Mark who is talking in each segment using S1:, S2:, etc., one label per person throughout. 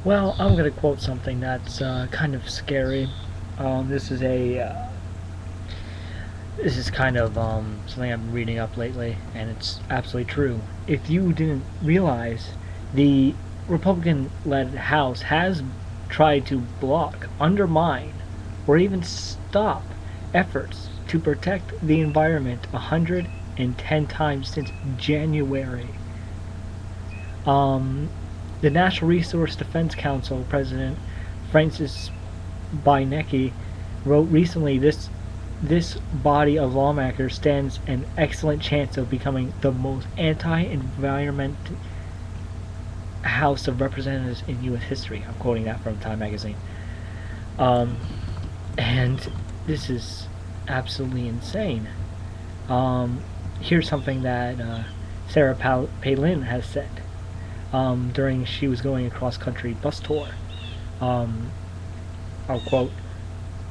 S1: Well, I'm going to quote something that's kind of scary. This is a this is kind of something I've been reading up lately, and it's absolutely true. If you didn't realize, the Republican-led House has tried to block, undermine, or even stop efforts to protect the environment 110 times since January. Um, the National Resource Defense Council President Francis Beinecke wrote recently, this body of lawmakers stands an excellent chance of becoming the most anti-environment House of Representatives in U.S. history. I'm quoting that from Time Magazine. Um, and this is absolutely insane. Um, Here's something that Sarah Palin has said during she was going a cross-country bus tour. Um, I'll quote,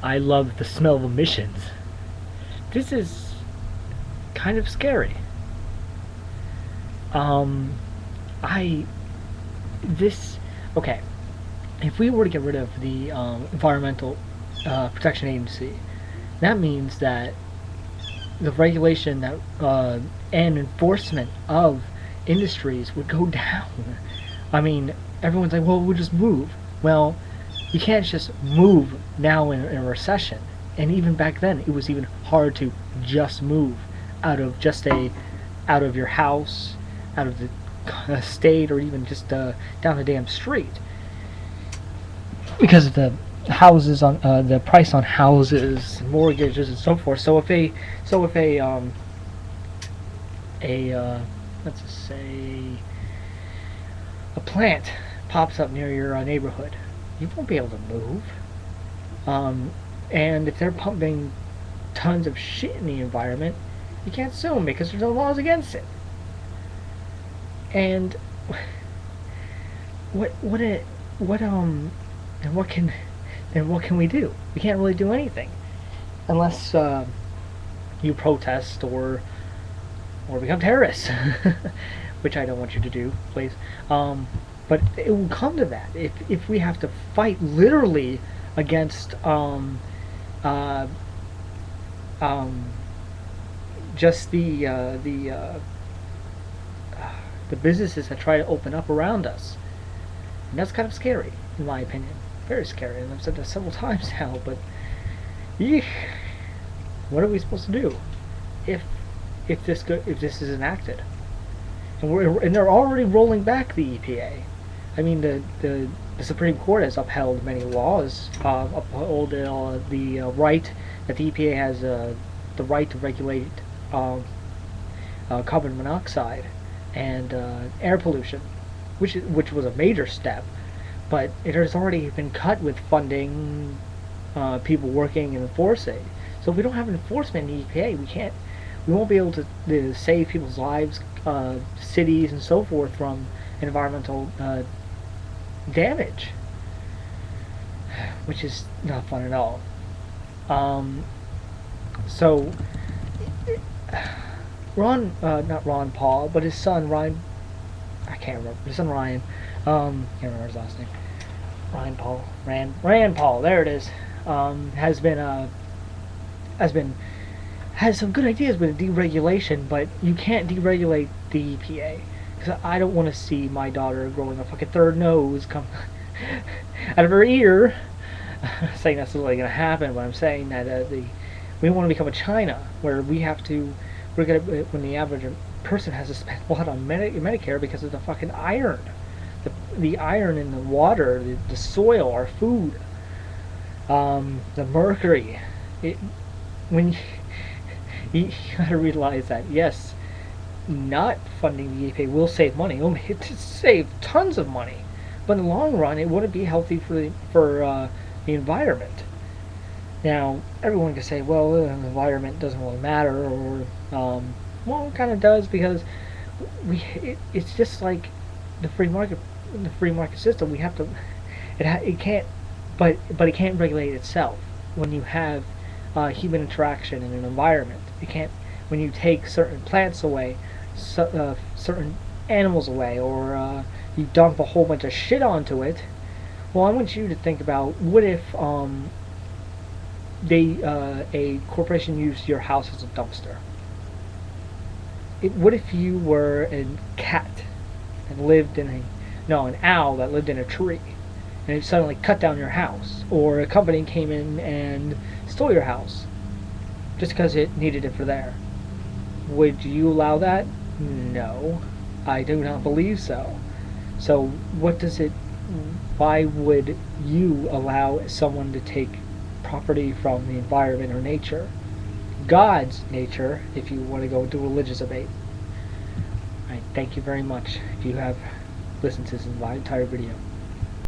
S1: "I love the smell of emissions." This is kind of scary. Um, I this okay. If we were to get rid of the Environmental Protection Agency, that means that the regulation that and enforcement of industries would go down. I mean, everyone's like, "Well, we'll just move." Well, you can't just move now in a recession. And even back then, it was even hard to just move out of your house, out of the state, or even just down the damn street, because of the houses on the price on houses, mortgages, and so forth. So if a let's just say a plant pops up near your neighborhood, you won't be able to move. Um, and if they're pumping tons of shit in the environment, you can't sue them because there's no laws against it. And what it what and what can then what can we do? We can't really do anything unless you protest or become terrorists, which I don't want you to do, please. But it will come to that if we have to fight literally against uh, um, just the businesses that try to open up around us, and that's kind of scary, in my opinion. Very scary, and I've said that several times now. But eesh, what are we supposed to do if if this is enacted? And they're already rolling back the EPA. I mean, the Supreme Court has upheld many laws, upheld the right that the EPA has the right to regulate carbon monoxide and air pollution, which was a major step, but it has already been cut with funding, people working and enforcing. So if we don't have enforcement in the EPA, we won't be able to save people's lives, cities, and so forth from environmental damage, which is not fun at all. Um, so not Ron Paul, but his son Ryan. I can't remember his son Ryan. Can't remember his last name. Rand Paul. There it is. Has been has some good ideas with deregulation, but you can't deregulate the EPA because I don't want to see my daughter growing a fucking third nose come out of her ear. I'm saying that's really going to happen, but I'm saying that we want to become a China where we're gonna when the average person has to spend a lot on Medicare because of the fucking iron, the iron in the water, the soil, our food, the mercury. It, when you gotta realize that yes, not funding the EPA will save money. It will save tons of money, but in the long run, it wouldn't be healthy for the environment. Now, everyone can say, well, the environment doesn't really matter, or well, it kind of does because it's just like the free market, the free market system. We have to, it can't, but it can't regulate itself when you have human interaction in an environment. It can't when you take certain plants away, certain animals away, or you dump a whole bunch of shit onto it. Well, I want you to think about what if a corporation used your house as a dumpster. What if you were a cat and lived in a no an owl that lived in a tree, and it suddenly cut down your house, or a company came in and stole your house just because it needed it for there? Would you allow that? No, I do not believe so. So what does it? Why would you allow someone to take property from the environment or nature? God's nature, if you want to go into religious debate. Alright, thank you very much if you have listened to this entire video.